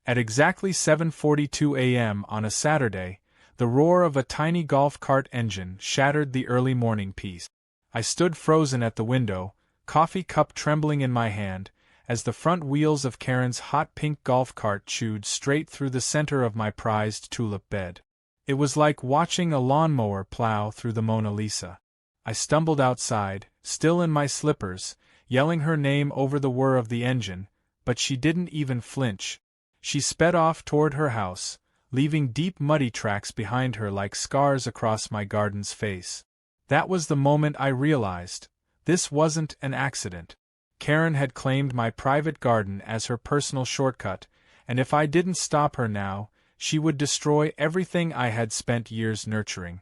At exactly 7:42 a.m. on a Saturday, the roar of a tiny golf cart engine shattered the early morning peace. I stood frozen at the window, coffee cup trembling in my hand, as the front wheels of Karen's hot pink golf cart chewed straight through the center of my prized tulip bed. It was like watching a lawnmower plow through the Mona Lisa. I stumbled outside, still in my slippers, yelling her name over the whir of the engine, but she didn't even flinch. She sped off toward her house, leaving deep muddy tracks behind her like scars across my garden's face. That was the moment I realized, this wasn't an accident. Karen had claimed my private garden as her personal shortcut, and if I didn't stop her now, she would destroy everything I had spent years nurturing.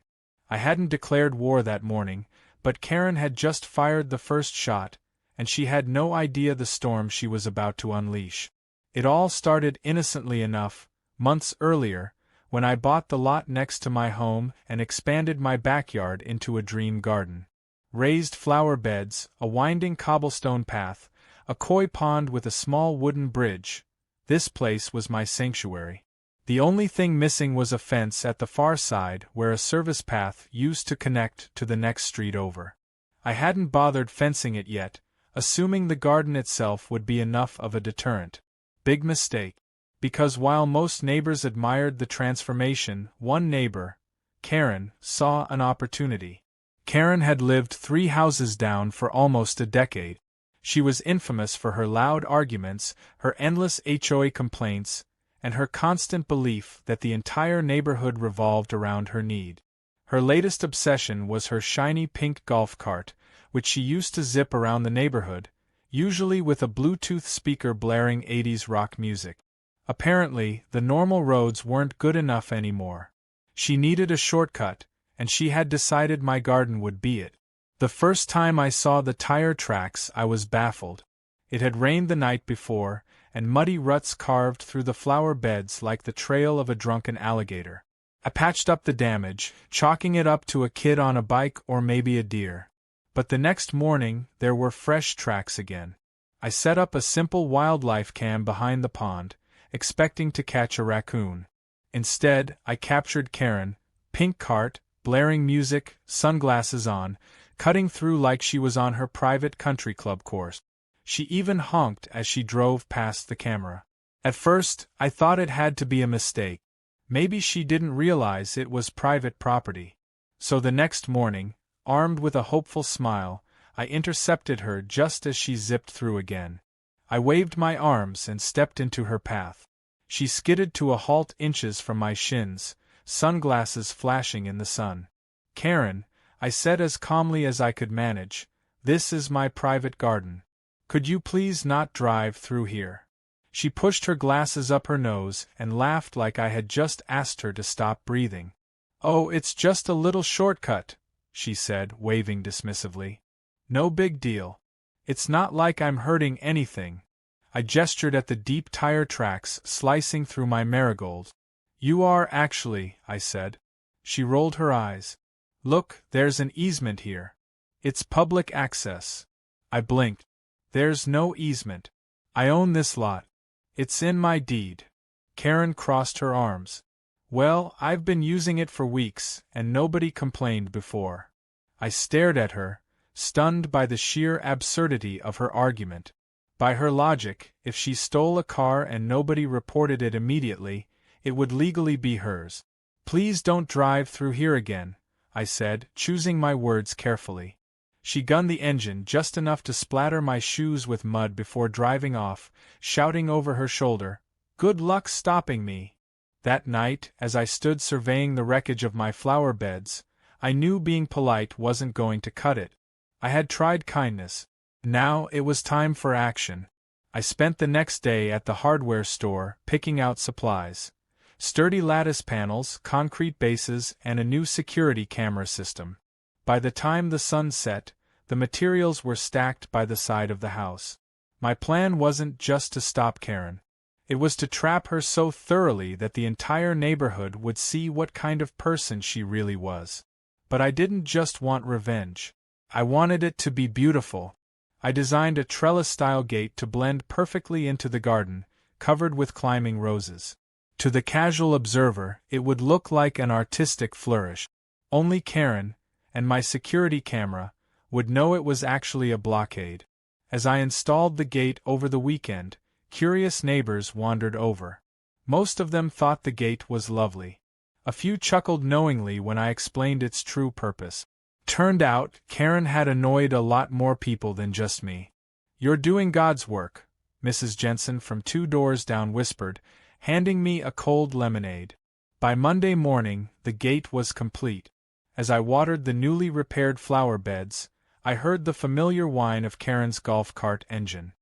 I hadn't declared war that morning, but Karen had just fired the first shot, and she had no idea the storm she was about to unleash. It all started innocently enough, months earlier, when I bought the lot next to my home and expanded my backyard into a dream garden. Raised flower beds, a winding cobblestone path, a koi pond with a small wooden bridge. This place was my sanctuary. The only thing missing was a fence at the far side where a service path used to connect to the next street over. I hadn't bothered fencing it yet, assuming the garden itself would be enough of a deterrent. Big mistake. Because while most neighbors admired the transformation, one neighbor, Karen, saw an opportunity. Karen had lived 3 houses down for almost a decade. She was infamous for her loud arguments, her endless HOA complaints, and her constant belief that the entire neighborhood revolved around her need. Her latest obsession was her shiny pink golf cart, which she used to zip around the neighborhood, usually with a Bluetooth speaker blaring 80s rock music. Apparently, the normal roads weren't good enough anymore. She needed a shortcut, and she had decided my garden would be it. The first time I saw the tire tracks, I was baffled. It had rained the night before, and muddy ruts carved through the flower beds like the trail of a drunken alligator. I patched up the damage, chalking it up to a kid on a bike or maybe a deer. But the next morning, there were fresh tracks again. I set up a simple wildlife cam behind the pond, expecting to catch a raccoon. Instead, I captured Karen, pink cart, blaring music, sunglasses on, cutting through like she was on her private country club course. She even honked as she drove past the camera. At first, I thought it had to be a mistake. Maybe she didn't realize it was private property. So the next morning, armed with a hopeful smile, I intercepted her just as she zipped through again. I waved my arms and stepped into her path. She skidded to a halt inches from my shins, sunglasses flashing in the sun. "Karen," I said as calmly as I could manage, "this is my private garden. Could you please not drive through here?" She pushed her glasses up her nose and laughed like I had just asked her to stop breathing. "Oh, it's just a little shortcut," she said, waving dismissively. "No big deal. It's not like I'm hurting anything." I gestured at the deep tire tracks slicing through my marigolds. "You are actually," I said. She rolled her eyes. "Look, there's an easement here. It's public access." I blinked. "There's no easement. I own this lot. It's in my deed." Karen crossed her arms. "Well, I've been using it for weeks, and nobody complained before." I stared at her, stunned by the sheer absurdity of her argument. By her logic, if she stole a car and nobody reported it immediately, it would legally be hers. "Please don't drive through here again," I said, choosing my words carefully. She gunned the engine just enough to splatter my shoes with mud before driving off, shouting over her shoulder, "Good luck stopping me." That night, as I stood surveying the wreckage of my flower beds, I knew being polite wasn't going to cut it. I had tried kindness. Now it was time for action. I spent the next day at the hardware store, picking out supplies. Sturdy lattice panels, concrete bases, and a new security camera system. By the time the sun set, the materials were stacked by the side of the house. My plan wasn't just to stop Karen. It was to trap her so thoroughly that the entire neighborhood would see what kind of person she really was. But I didn't just want revenge. I wanted it to be beautiful. I designed a trellis-style gate to blend perfectly into the garden, covered with climbing roses. To the casual observer, it would look like an artistic flourish. Only Karen, and my security camera, would know it was actually a blockade. As I installed the gate over the weekend, curious neighbors wandered over. Most of them thought the gate was lovely. A few chuckled knowingly when I explained its true purpose. Turned out, Karen had annoyed a lot more people than just me. "You're doing God's work," Mrs. Jensen from 2 doors down whispered, handing me a cold lemonade. By Monday morning, the gate was complete. As I watered the newly repaired flower beds, I heard the familiar whine of Karen's golf cart engine.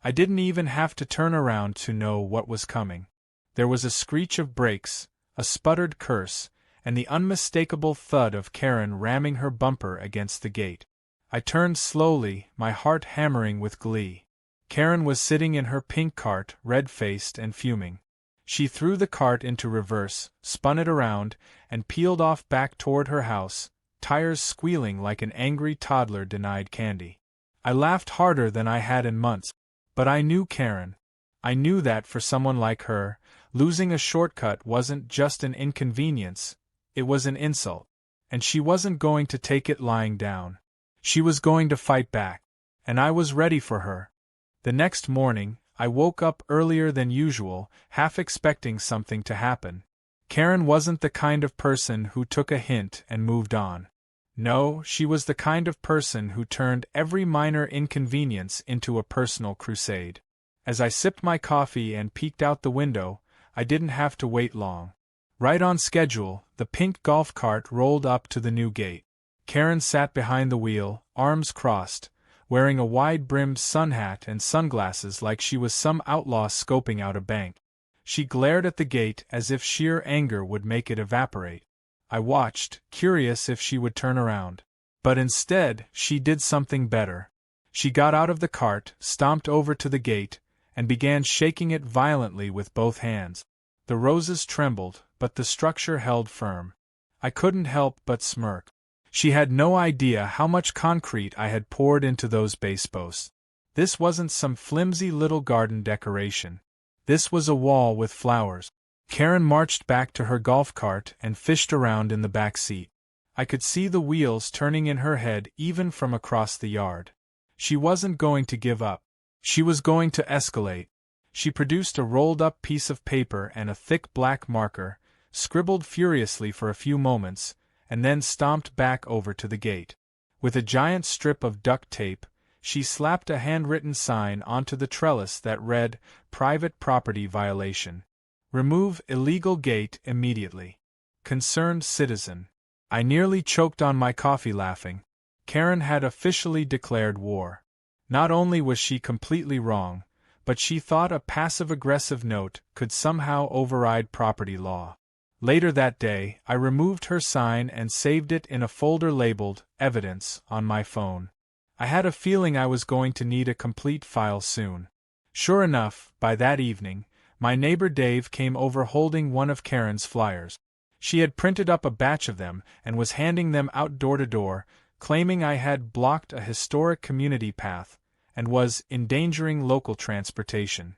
I didn't even have to turn around to know what was coming. There was a screech of brakes, a sputtered curse, and the unmistakable thud of Karen ramming her bumper against the gate. I turned slowly, my heart hammering with glee. Karen was sitting in her pink cart, red-faced and fuming. She threw the cart into reverse, spun it around, and peeled off back toward her house, tires squealing like an angry toddler denied candy. I laughed harder than I had in months. But I knew Karen. I knew that for someone like her, losing a shortcut wasn't just an inconvenience, it was an insult. And she wasn't going to take it lying down. She was going to fight back. And I was ready for her. The next morning, I woke up earlier than usual, half expecting something to happen. Karen wasn't the kind of person who took a hint and moved on. No, she was the kind of person who turned every minor inconvenience into a personal crusade. As I sipped my coffee and peeked out the window, I didn't have to wait long. Right on schedule, the pink golf cart rolled up to the new gate. Karen sat behind the wheel, arms crossed, wearing a wide-brimmed sun hat and sunglasses like she was some outlaw scoping out a bank. She glared at the gate as if sheer anger would make it evaporate. I watched, curious if she would turn around. But instead, she did something better. She got out of the cart, stomped over to the gate, and began shaking it violently with both hands. The roses trembled, but the structure held firm. I couldn't help but smirk. She had no idea how much concrete I had poured into those base posts. This wasn't some flimsy little garden decoration. This was a wall with flowers. Karen marched back to her golf cart and fished around in the back seat. I could see the wheels turning in her head even from across the yard. She wasn't going to give up. She was going to escalate. She produced a rolled-up piece of paper and a thick black marker, scribbled furiously for a few moments, and then stomped back over to the gate. With a giant strip of duct tape, she slapped a handwritten sign onto the trellis that read, "Private Property Violation. Remove illegal gate immediately. Concerned citizen." I nearly choked on my coffee laughing. Karen had officially declared war. Not only was she completely wrong, but she thought a passive-aggressive note could somehow override property law. Later that day, I removed her sign and saved it in a folder labeled Evidence on my phone. I had a feeling I was going to need a complete file soon. Sure enough, by that evening, my neighbor Dave came over holding one of Karen's flyers. She had printed up a batch of them and was handing them out door to door, claiming I had blocked a historic community path and was endangering local transportation.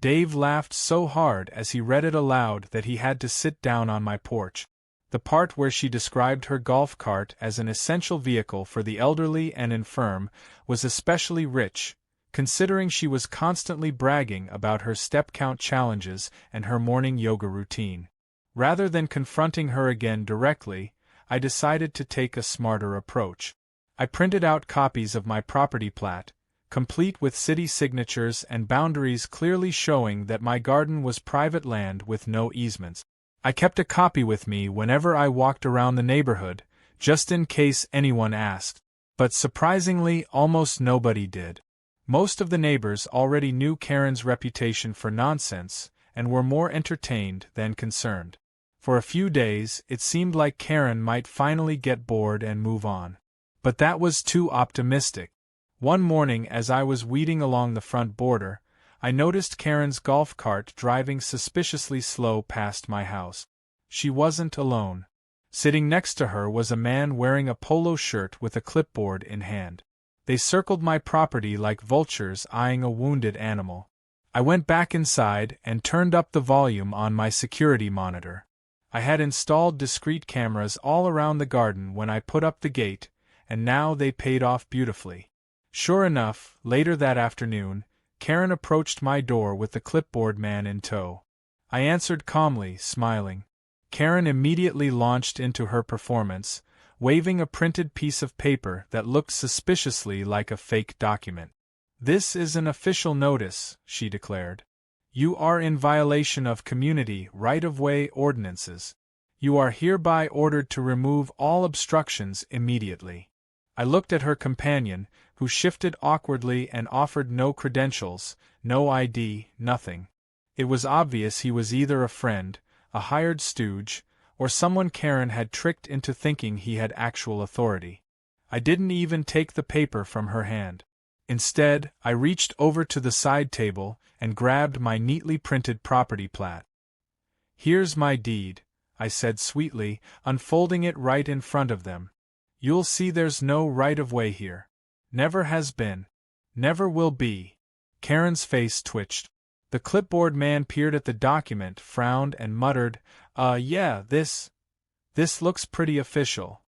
Dave laughed so hard as he read it aloud that he had to sit down on my porch. The part where she described her golf cart as an essential vehicle for the elderly and infirm was especially rich, considering she was constantly bragging about her step count challenges and her morning yoga routine. Rather than confronting her again directly, I decided to take a smarter approach. I printed out copies of my property plat, complete with city signatures and boundaries clearly showing that my garden was private land with no easements. I kept a copy with me whenever I walked around the neighborhood, just in case anyone asked. But surprisingly, almost nobody did. Most of the neighbors already knew Karen's reputation for nonsense and were more entertained than concerned. For a few days, it seemed like Karen might finally get bored and move on. But that was too optimistic. One morning as I was weeding along the front border, I noticed Karen's golf cart driving suspiciously slow past my house. She wasn't alone. Sitting next to her was a man wearing a polo shirt with a clipboard in hand. They circled my property like vultures eyeing a wounded animal. I went back inside and turned up the volume on my security monitor. I had installed discrete cameras all around the garden when I put up the gate, and now they paid off beautifully. Sure enough, later that afternoon, Karen approached my door with the clipboard man in tow. I answered calmly, smiling. Karen immediately launched into her performance, waving a printed piece of paper that looked suspiciously like a fake document. "This is an official notice," she declared. "You are in violation of community right-of-way ordinances. You are hereby ordered to remove all obstructions immediately." I looked at her companion, who shifted awkwardly and offered no credentials, no ID, nothing. It was obvious he was either a friend, a hired stooge, or someone Karen had tricked into thinking he had actual authority. I didn't even take the paper from her hand. Instead, I reached over to the side table and grabbed my neatly printed property plat. "Here's my deed," I said sweetly, unfolding it right in front of them. "You'll see there's no right-of-way here. Never has been. Never will be." Karen's face twitched. The clipboard man peered at the document, frowned, and muttered, Yeah, this looks pretty official."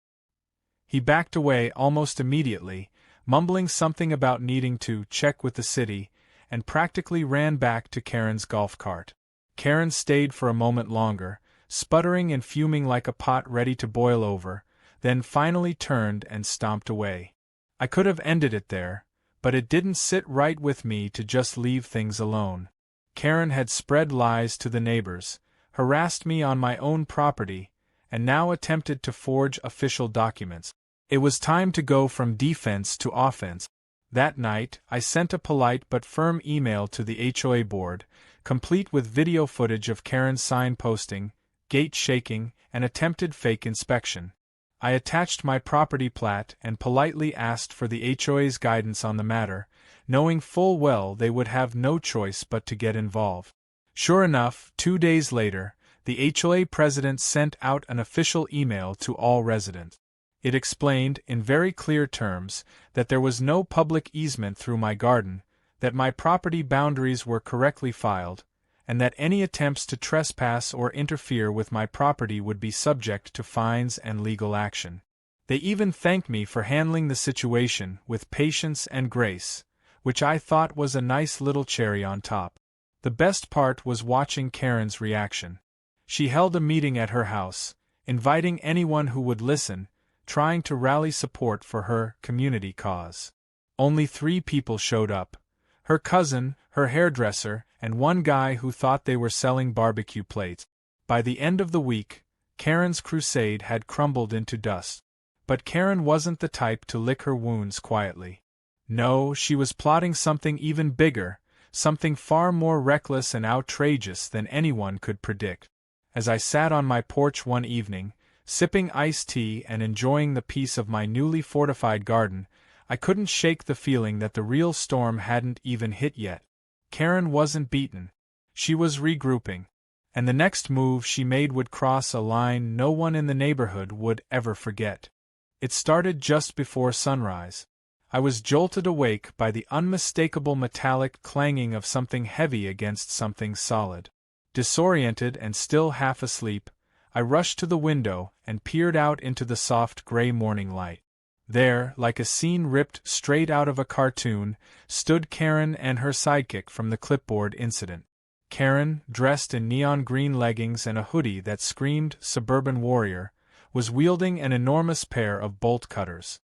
He backed away almost immediately, mumbling something about needing to check with the city, and practically ran back to Karen's golf cart. Karen stayed for a moment longer, sputtering and fuming like a pot ready to boil over, then finally turned and stomped away. I could have ended it there, but it didn't sit right with me to just leave things alone. Karen had spread lies to the neighbors, harassed me on my own property, and now attempted to forge official documents. It was time to go from defense to offense. That night, I sent a polite but firm email to the HOA board, complete with video footage of Karen's sign posting, gate shaking, and attempted fake inspection. I attached my property plat and politely asked for the HOA's guidance on the matter, knowing full well they would have no choice but to get involved. Sure enough, 2 days later, the HOA president sent out an official email to all residents. It explained, in very clear terms, that there was no public easement through my garden, that my property boundaries were correctly filed, and that any attempts to trespass or interfere with my property would be subject to fines and legal action. They even thanked me for handling the situation with patience and grace, which I thought was a nice little cherry on top. The best part was watching Karen's reaction. She held a meeting at her house, inviting anyone who would listen, trying to rally support for her community cause. Only 3 people showed up: her cousin, her hairdresser, and one guy who thought they were selling barbecue plates. By the end of the week, Karen's crusade had crumbled into dust. But Karen wasn't the type to lick her wounds quietly. No, she was plotting something even bigger, something far more reckless and outrageous than anyone could predict. As I sat on my porch one evening, sipping iced tea and enjoying the peace of my newly fortified garden, I couldn't shake the feeling that the real storm hadn't even hit yet. Karen wasn't beaten. She was regrouping. And the next move she made would cross a line no one in the neighborhood would ever forget. It started just before sunrise. I was jolted awake by the unmistakable metallic clanging of something heavy against something solid. Disoriented and still half asleep, I rushed to the window and peered out into the soft gray morning light. There, like a scene ripped straight out of a cartoon, stood Karen and her sidekick from the clipboard incident. Karen, dressed in neon green leggings and a hoodie that screamed suburban warrior, was wielding an enormous pair of bolt cutters.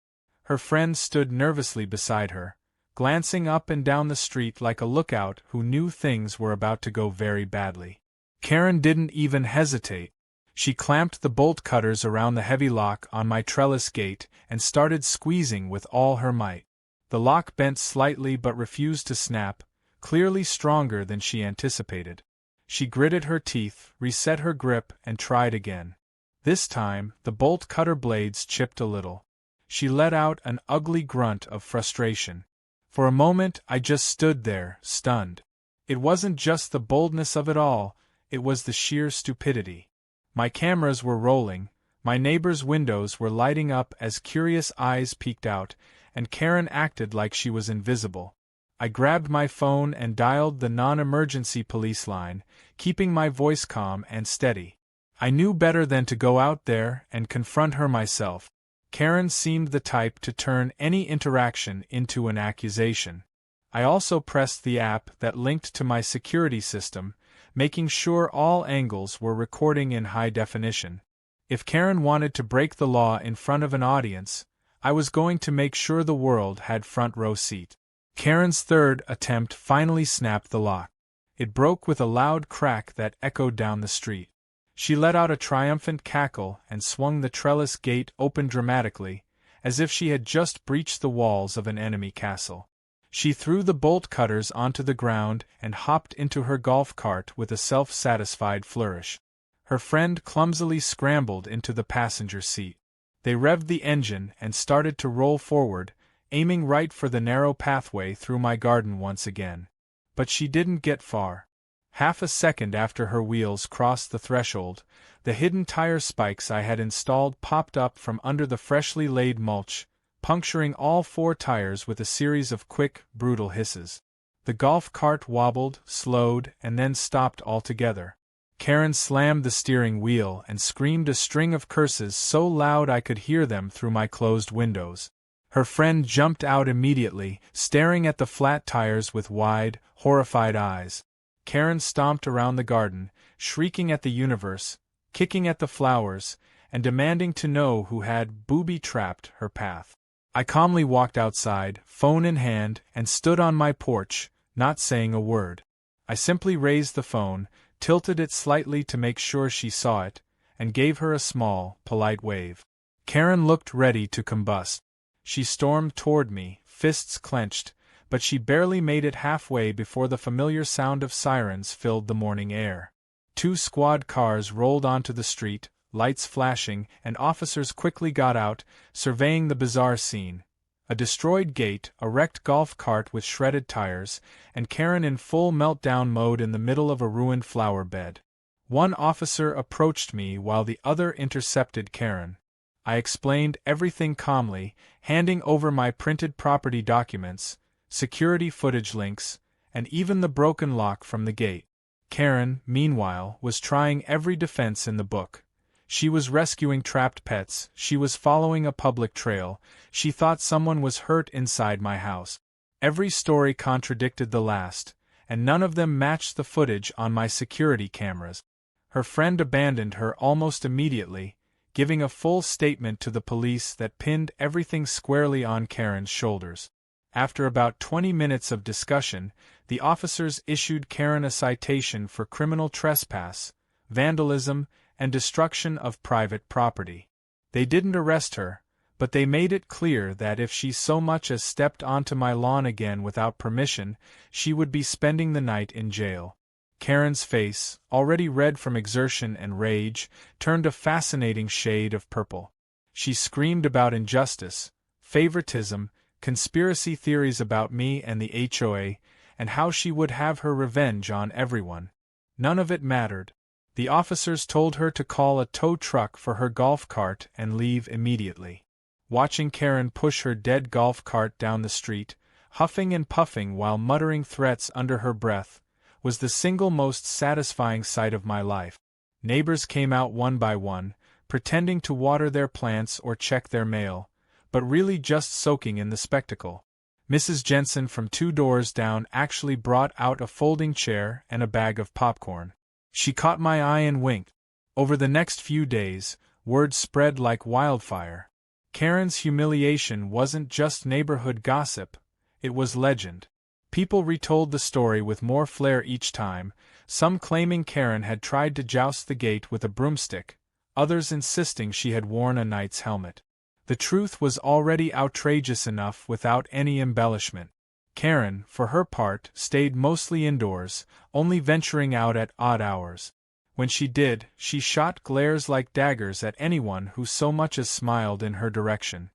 Her friend stood nervously beside her, glancing up and down the street like a lookout who knew things were about to go very badly. Karen didn't even hesitate. She clamped the bolt cutters around the heavy lock on my trellis gate and started squeezing with all her might. The lock bent slightly but refused to snap, clearly stronger than she anticipated. She gritted her teeth, reset her grip, and tried again. This time, the bolt cutter blades chipped a little. She let out an ugly grunt of frustration. For a moment I just stood there, stunned. It wasn't just the boldness of it all, it was the sheer stupidity. My cameras were rolling, my neighbors' windows were lighting up as curious eyes peeked out, and Karen acted like she was invisible. I grabbed my phone and dialed the non-emergency police line, keeping my voice calm and steady. I knew better than to go out there and confront her myself. Karen seemed the type to turn any interaction into an accusation. I also pressed the app that linked to my security system, making sure all angles were recording in high definition. If Karen wanted to break the law in front of an audience, I was going to make sure the world had front row seat. Karen's third attempt finally snapped the lock. It broke with a loud crack that echoed down the street. She let out a triumphant cackle and swung the trellis gate open dramatically, as if she had just breached the walls of an enemy castle. She threw the bolt cutters onto the ground and hopped into her golf cart with a self-satisfied flourish. Her friend clumsily scrambled into the passenger seat. They revved the engine and started to roll forward, aiming right for the narrow pathway through my garden once again. But she didn't get far. Half a second after her wheels crossed the threshold, the hidden tire spikes I had installed popped up from under the freshly laid mulch, puncturing all 4 tires with a series of quick, brutal hisses. The golf cart wobbled, slowed, and then stopped altogether. Karen slammed the steering wheel and screamed a string of curses so loud I could hear them through my closed windows. Her friend jumped out immediately, staring at the flat tires with wide, horrified eyes. Karen stomped around the garden, shrieking at the universe, kicking at the flowers, and demanding to know who had booby-trapped her path. I calmly walked outside, phone in hand, and stood on my porch, not saying a word. I simply raised the phone, tilted it slightly to make sure she saw it, and gave her a small, polite wave. Karen looked ready to combust. She stormed toward me, fists clenched, but she barely made it halfway before the familiar sound of sirens filled the morning air. 2 squad cars rolled onto the street, lights flashing, and officers quickly got out, surveying the bizarre scene. A destroyed gate, a wrecked golf cart with shredded tires, and Karen in full meltdown mode in the middle of a ruined flower bed. One officer approached me while the other intercepted Karen. I explained everything calmly, handing over my printed property documents, security footage links, and even the broken lock from the gate. Karen, meanwhile, was trying every defense in the book. She was rescuing trapped pets, she was following a public trail, she thought someone was hurt inside my house. Every story contradicted the last, and none of them matched the footage on my security cameras. Her friend abandoned her almost immediately, giving a full statement to the police that pinned everything squarely on Karen's shoulders. After about 20 minutes of discussion, the officers issued Karen a citation for criminal trespass, vandalism, and destruction of private property. They didn't arrest her, but they made it clear that if she so much as stepped onto my lawn again without permission, she would be spending the night in jail. Karen's face, already red from exertion and rage, turned a fascinating shade of purple. She screamed about injustice, favoritism, conspiracy theories about me and the HOA, and how she would have her revenge on everyone. None of it mattered. The officers told her to call a tow truck for her golf cart and leave immediately. Watching Karen push her dead golf cart down the street, huffing and puffing while muttering threats under her breath, was the single most satisfying sight of my life. Neighbors came out one by one, pretending to water their plants or check their mail, but really just soaking in the spectacle. Mrs. Jensen from 2 doors down actually brought out a folding chair and a bag of popcorn. She caught my eye and winked. Over the next few days, word spread like wildfire. Karen's humiliation wasn't just neighborhood gossip, it was legend. People retold the story with more flair each time, some claiming Karen had tried to joust the gate with a broomstick, others insisting she had worn a knight's helmet. The truth was already outrageous enough without any embellishment. Karen, for her part, stayed mostly indoors, only venturing out at odd hours. When she did, she shot glares like daggers at anyone who so much as smiled in her direction.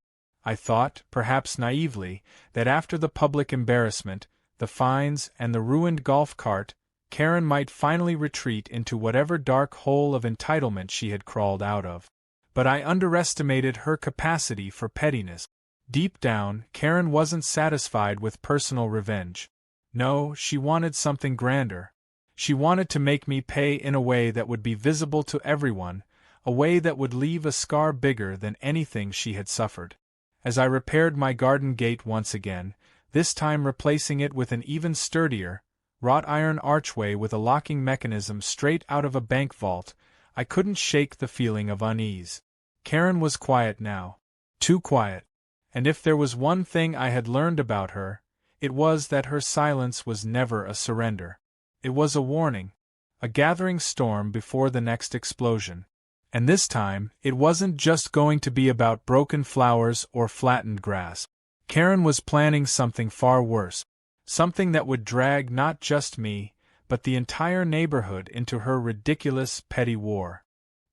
I thought, perhaps naively, that after the public embarrassment, the fines, and the ruined golf cart, Karen might finally retreat into whatever dark hole of entitlement she had crawled out of. But I underestimated her capacity for pettiness. Deep down, Karen wasn't satisfied with personal revenge. No, she wanted something grander. She wanted to make me pay in a way that would be visible to everyone, a way that would leave a scar bigger than anything she had suffered. As I repaired my garden gate once again, this time replacing it with an even sturdier, wrought iron archway with a locking mechanism straight out of a bank vault, I couldn't shake the feeling of unease. Karen was quiet now. Too quiet. And if there was one thing I had learned about her, it was that her silence was never a surrender. It was a warning, a gathering storm before the next explosion. And this time, it wasn't just going to be about broken flowers or flattened grass. Karen was planning something far worse. Something that would drag not just me, but the entire neighborhood into her ridiculous, petty war.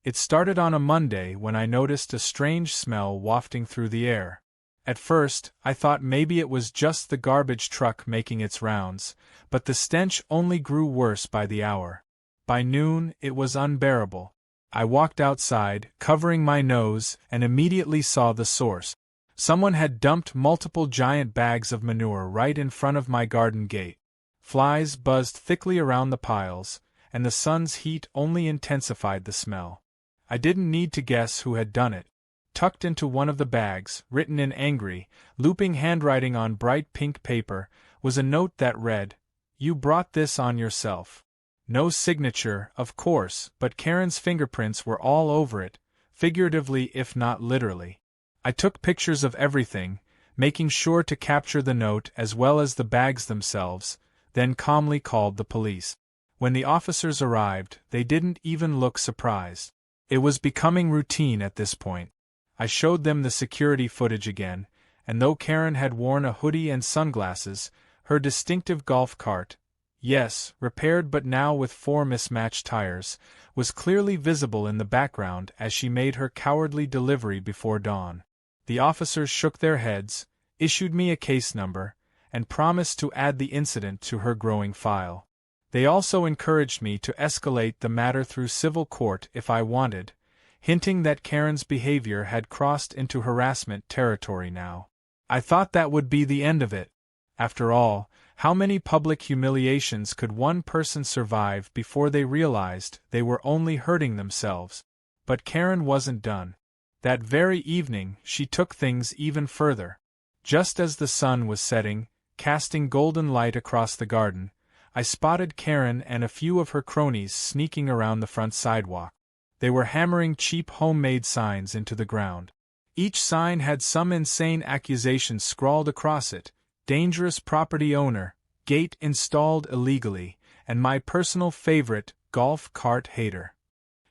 It started on a Monday when I noticed a strange smell wafting through the air. At first, I thought maybe it was just the garbage truck making its rounds, but the stench only grew worse by the hour. By noon, it was unbearable. I walked outside, covering my nose, and immediately saw the source. Someone had dumped multiple giant bags of manure right in front of my garden gate. Flies buzzed thickly around the piles, and the sun's heat only intensified the smell. I didn't need to guess who had done it. Tucked into one of the bags, written in angry, looping handwriting on bright pink paper, was a note that read, "You brought this on yourself." No signature, of course, but Karen's fingerprints were all over it, figuratively if not literally. I took pictures of everything, making sure to capture the note as well as the bags themselves, then calmly called the police. When the officers arrived, they didn't even look surprised. It was becoming routine at this point. I showed them the security footage again, and though Karen had worn a hoodie and sunglasses, her distinctive golf cart, yes, repaired but now with 4 mismatched tires, was clearly visible in the background as she made her cowardly delivery before dawn. The officers shook their heads, issued me a case number, and promised to add the incident to her growing file. They also encouraged me to escalate the matter through civil court if I wanted, hinting that Karen's behavior had crossed into harassment territory now. I thought that would be the end of it. After all, how many public humiliations could one person survive before they realized they were only hurting themselves? But Karen wasn't done. That very evening, she took things even further. Just as the sun was setting, casting golden light across the garden, I spotted Karen and a few of her cronies sneaking around the front sidewalk. They were hammering cheap homemade signs into the ground. Each sign had some insane accusation scrawled across it: dangerous property owner, gate installed illegally, and my personal favorite, golf cart hater.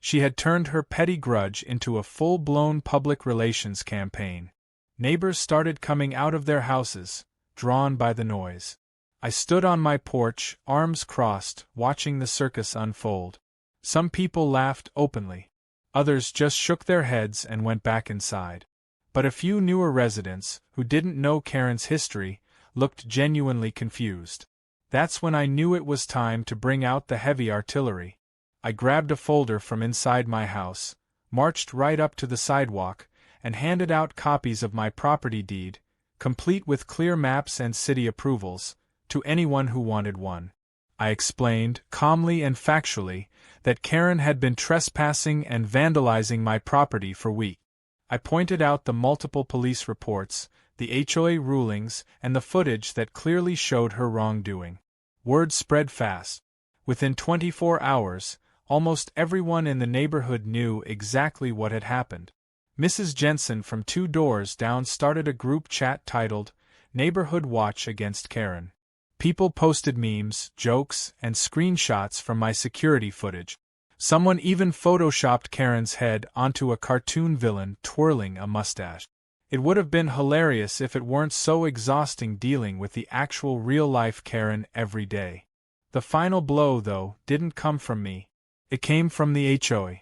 She had turned her petty grudge into a full-blown public relations campaign. Neighbors started coming out of their houses, drawn by the noise. I stood on my porch, arms crossed, watching the circus unfold. Some people laughed openly. Others just shook their heads and went back inside. But a few newer residents, who didn't know Karen's history, looked genuinely confused. That's when I knew it was time to bring out the heavy artillery. I grabbed a folder from inside my house, marched right up to the sidewalk, and handed out copies of my property deed, complete with clear maps and city approvals, to anyone who wanted one. I explained, calmly and factually, that Karen had been trespassing and vandalizing my property for weeks. I pointed out the multiple police reports, the HOA rulings, and the footage that clearly showed her wrongdoing. Word spread fast. Within 24 hours, almost everyone in the neighborhood knew exactly what had happened. Mrs. Jensen from 2 doors down started a group chat titled, "Neighborhood Watch Against Karen." People posted memes, jokes, and screenshots from my security footage. Someone even photoshopped Karen's head onto a cartoon villain twirling a mustache. It would have been hilarious if it weren't so exhausting dealing with the actual real-life Karen every day. The final blow, though, didn't come from me. It came from the HOA.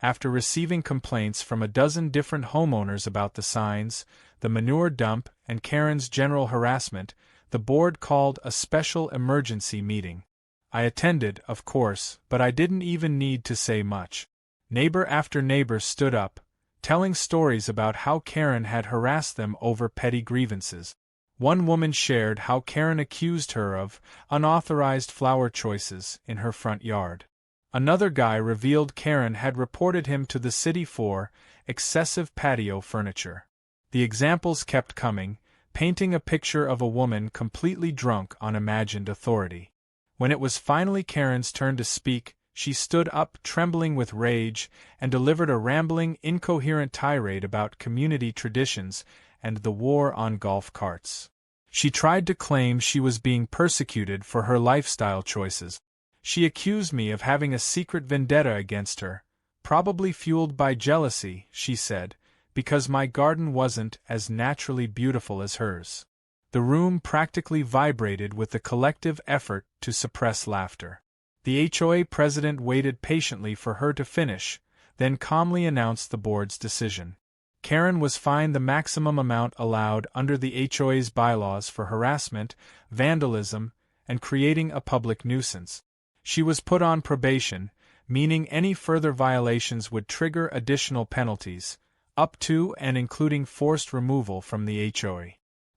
After receiving complaints from a dozen different homeowners about the signs, the manure dump, and Karen's general harassment, the board called a special emergency meeting. I attended, of course, but I didn't even need to say much. Neighbor after neighbor stood up, telling stories about how Karen had harassed them over petty grievances. One woman shared how Karen accused her of unauthorized flower choices in her front yard. Another guy revealed Karen had reported him to the city for excessive patio furniture. The examples kept coming, painting a picture of a woman completely drunk on imagined authority. When it was finally Karen's turn to speak, she stood up trembling with rage and delivered a rambling, incoherent tirade about community traditions and the war on golf carts. She tried to claim she was being persecuted for her lifestyle choices. She accused me of having a secret vendetta against her, probably fueled by jealousy, she said, because my garden wasn't as naturally beautiful as hers. The room practically vibrated with the collective effort to suppress laughter. The HOA president waited patiently for her to finish, then calmly announced the board's decision. Karen was fined the maximum amount allowed under the HOA's bylaws for harassment, vandalism, and creating a public nuisance. She was put on probation, meaning any further violations would trigger additional penalties, up to and including forced removal from the HOA.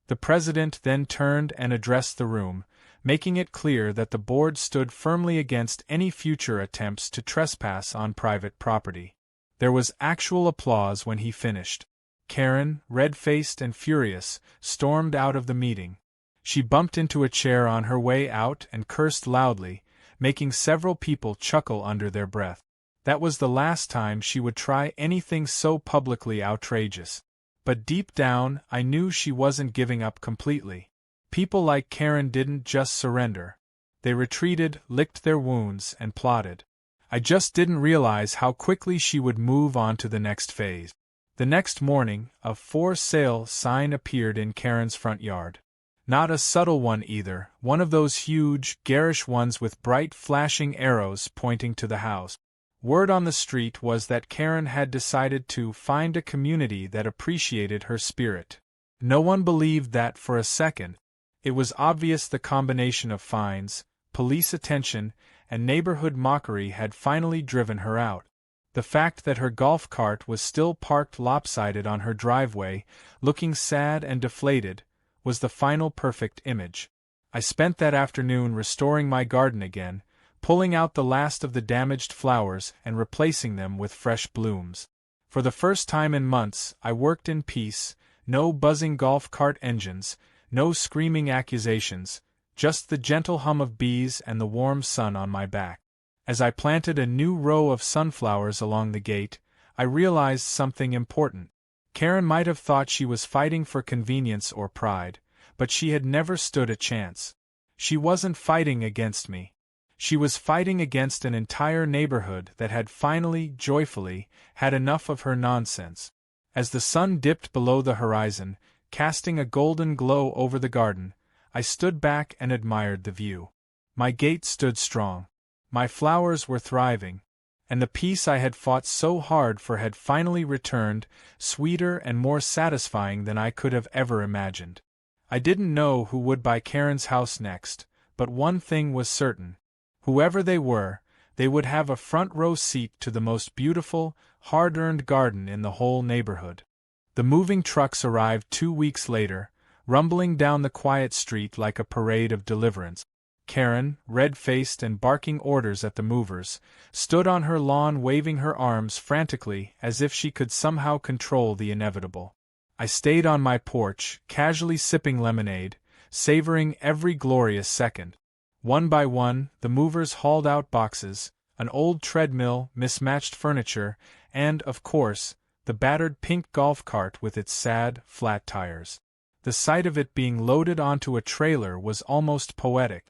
The president then turned and addressed the room, making it clear that the board stood firmly against any future attempts to trespass on private property. There was actual applause when he finished. Karen, red-faced and furious, stormed out of the meeting. She bumped into a chair on her way out and cursed loudly, making several people chuckle under their breath. That was the last time she would try anything so publicly outrageous. But deep down, I knew she wasn't giving up completely. People like Karen didn't just surrender. They retreated, licked their wounds, and plotted. I just didn't realize how quickly she would move on to the next phase. The next morning, a for sale sign appeared in Karen's front yard. Not a subtle one either, one of those huge, garish ones with bright flashing arrows pointing to the house. Word on the street was that Karen had decided to find a community that appreciated her spirit. No one believed that for a second. It was obvious the combination of fines, police attention, and neighborhood mockery had finally driven her out. The fact that her golf cart was still parked lopsided on her driveway, looking sad and deflated, was the final perfect image. I spent that afternoon restoring my garden again, pulling out the last of the damaged flowers and replacing them with fresh blooms. For the first time in months, I worked in peace, no buzzing golf cart engines, no screaming accusations, just the gentle hum of bees and the warm sun on my back. As I planted a new row of sunflowers along the gate, I realized something important. Karen might have thought she was fighting for convenience or pride, but she had never stood a chance. She wasn't fighting against me. She was fighting against an entire neighborhood that had finally, joyfully, had enough of her nonsense. As the sun dipped below the horizon, casting a golden glow over the garden, I stood back and admired the view. My gate stood strong. My flowers were thriving, and the peace I had fought so hard for had finally returned, sweeter and more satisfying than I could have ever imagined. I didn't know who would buy Karen's house next, but one thing was certain. Whoever they were, they would have a front-row seat to the most beautiful, hard-earned garden in the whole neighborhood. The moving trucks arrived 2 weeks later, rumbling down the quiet street like a parade of deliverance. Karen, red-faced and barking orders at the movers, stood on her lawn waving her arms frantically as if she could somehow control the inevitable. I stayed on my porch, casually sipping lemonade, savoring every glorious second. One by one, the movers hauled out boxes, an old treadmill, mismatched furniture, and, of course, the battered pink golf cart with its sad, flat tires. The sight of it being loaded onto a trailer was almost poetic.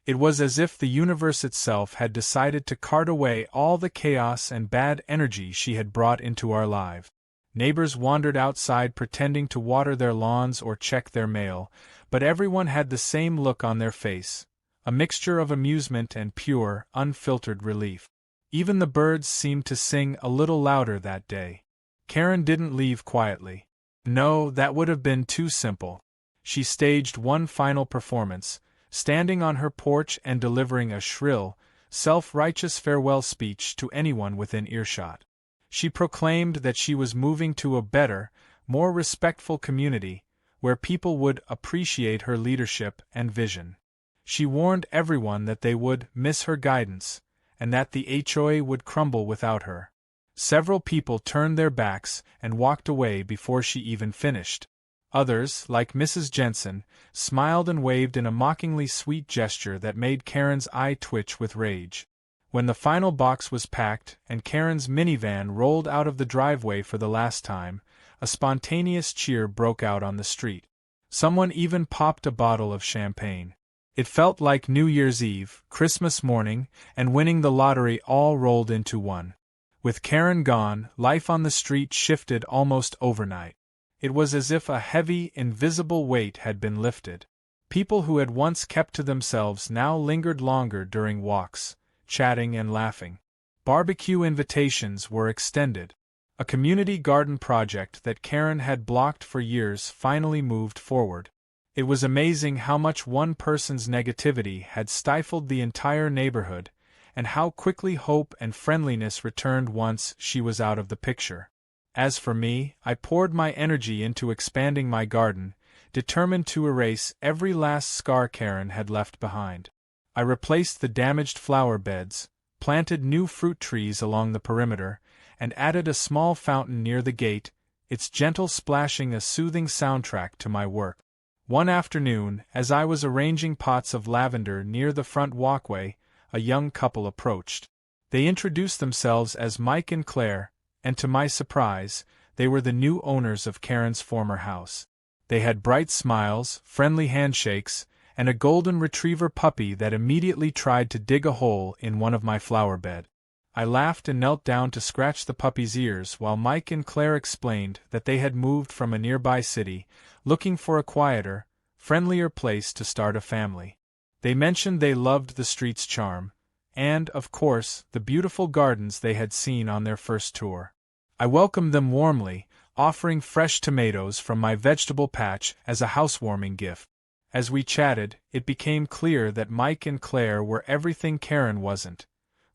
It was as if the universe itself had decided to cart away all the chaos and bad energy she had brought into our lives. Neighbors wandered outside pretending to water their lawns or check their mail, but everyone had the same look on their face, a mixture of amusement and pure, unfiltered relief. Even the birds seemed to sing a little louder that day. Karen didn't leave quietly. No, that would have been too simple. She staged one final performance, standing on her porch and delivering a shrill, self-righteous farewell speech to anyone within earshot. She proclaimed that she was moving to a better, more respectful community, where people would appreciate her leadership and vision. She warned everyone that they would miss her guidance, and that the HOA would crumble without her. Several people turned their backs and walked away before she even finished. Others, like Mrs. Jensen, smiled and waved in a mockingly sweet gesture that made Karen's eye twitch with rage. When the final box was packed and Karen's minivan rolled out of the driveway for the last time, a spontaneous cheer broke out on the street. Someone even popped a bottle of champagne. It felt like New Year's Eve, Christmas morning, and winning the lottery all rolled into one. With Karen gone, life on the street shifted almost overnight. It was as if a heavy, invisible weight had been lifted. People who had once kept to themselves now lingered longer during walks, chatting and laughing. Barbecue invitations were extended. A community garden project that Karen had blocked for years finally moved forward. It was amazing how much one person's negativity had stifled the entire neighborhood, and how quickly hope and friendliness returned once she was out of the picture. As for me, I poured my energy into expanding my garden, determined to erase every last scar Karen had left behind. I replaced the damaged flower beds, planted new fruit trees along the perimeter, and added a small fountain near the gate, its gentle splashing a soothing soundtrack to my work. One afternoon, as I was arranging pots of lavender near the front walkway, a young couple approached. They introduced themselves as Mike and Claire, and to my surprise, they were the new owners of Karen's former house. They had bright smiles, friendly handshakes, and a golden retriever puppy that immediately tried to dig a hole in one of my flower bed. I laughed and knelt down to scratch the puppy's ears while Mike and Claire explained that they had moved from a nearby city, looking for a quieter, friendlier place to start a family. They mentioned they loved the street's charm, and, of course, the beautiful gardens they had seen on their first tour. I welcomed them warmly, offering fresh tomatoes from my vegetable patch as a housewarming gift. As we chatted, it became clear that Mike and Claire were everything Karen wasn't: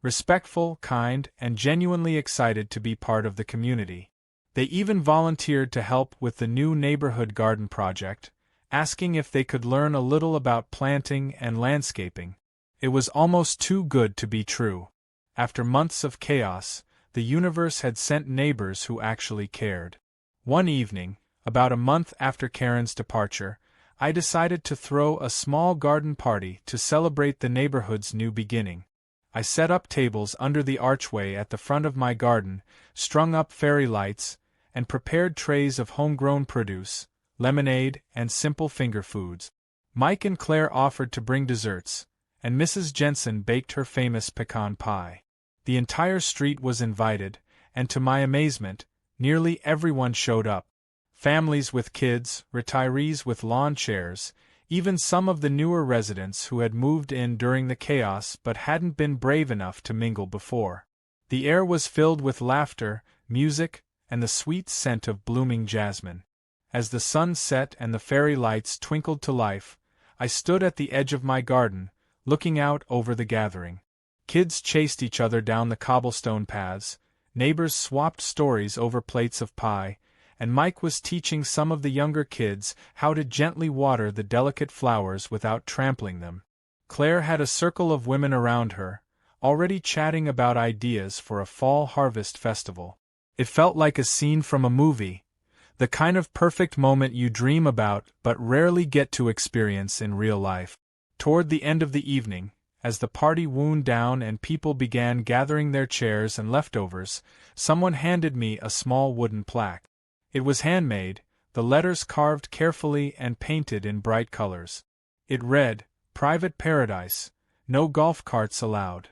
respectful, kind, and genuinely excited to be part of the community. They even volunteered to help with the new neighborhood garden project, asking if they could learn a little about planting and landscaping. It was almost too good to be true. After months of chaos, the universe had sent neighbors who actually cared. One evening, about a month after Karen's departure, I decided to throw a small garden party to celebrate the neighborhood's new beginning. I set up tables under the archway at the front of my garden, strung up fairy lights, and prepared trays of homegrown produce, lemonade, and simple finger foods. Mike and Claire offered to bring desserts, and Mrs. Jensen baked her famous pecan pie. The entire street was invited, and to my amazement, nearly everyone showed up. Families with kids, retirees with lawn chairs, even some of the newer residents who had moved in during the chaos but hadn't been brave enough to mingle before. The air was filled with laughter, music, and the sweet scent of blooming jasmine. As the sun set and the fairy lights twinkled to life, I stood at the edge of my garden, looking out over the gathering. Kids chased each other down the cobblestone paths, neighbors swapped stories over plates of pie, and Mike was teaching some of the younger kids how to gently water the delicate flowers without trampling them. Claire had a circle of women around her, already chatting about ideas for a fall harvest festival. It felt like a scene from a movie, the kind of perfect moment you dream about but rarely get to experience in real life. Toward the end of the evening, as the party wound down and people began gathering their chairs and leftovers, someone handed me a small wooden plaque. It was handmade, the letters carved carefully and painted in bright colors. It read, "Private Paradise, no golf carts allowed."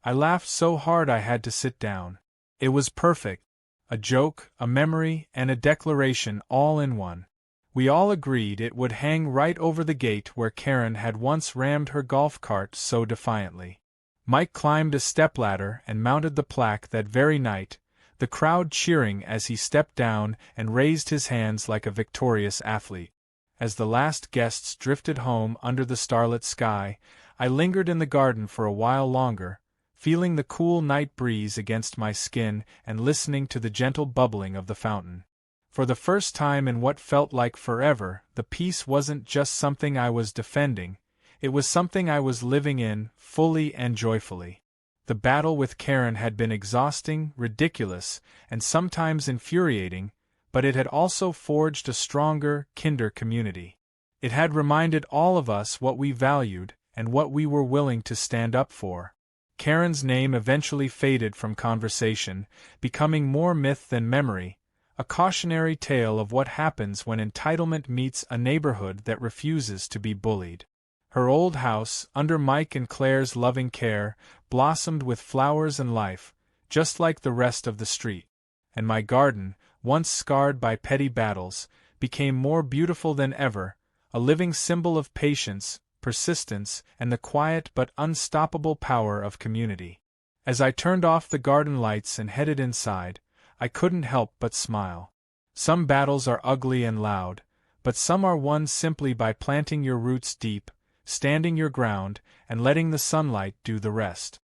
I laughed so hard I had to sit down. It was perfect. A joke, a memory, and a declaration all in one. We all agreed it would hang right over the gate where Karen had once rammed her golf cart so defiantly. Mike climbed a stepladder and mounted the plaque that very night, the crowd cheering as he stepped down and raised his hands like a victorious athlete. As the last guests drifted home under the starlit sky, I lingered in the garden for a while longer, feeling the cool night breeze against my skin and listening to the gentle bubbling of the fountain. For the first time in what felt like forever, the peace wasn't just something I was defending, it was something I was living in, fully and joyfully. The battle with Karen had been exhausting, ridiculous, and sometimes infuriating, but it had also forged a stronger, kinder community. It had reminded all of us what we valued, and what we were willing to stand up for. Karen's name eventually faded from conversation, becoming more myth than memory, a cautionary tale of what happens when entitlement meets a neighborhood that refuses to be bullied. Her old house, under Mike and Claire's loving care, blossomed with flowers and life, just like the rest of the street. And my garden, once scarred by petty battles, became more beautiful than ever, a living symbol of patience, persistence, and the quiet but unstoppable power of community. As I turned off the garden lights and headed inside, I couldn't help but smile. Some battles are ugly and loud, but some are won simply by planting your roots deep, standing your ground, and letting the sunlight do the rest.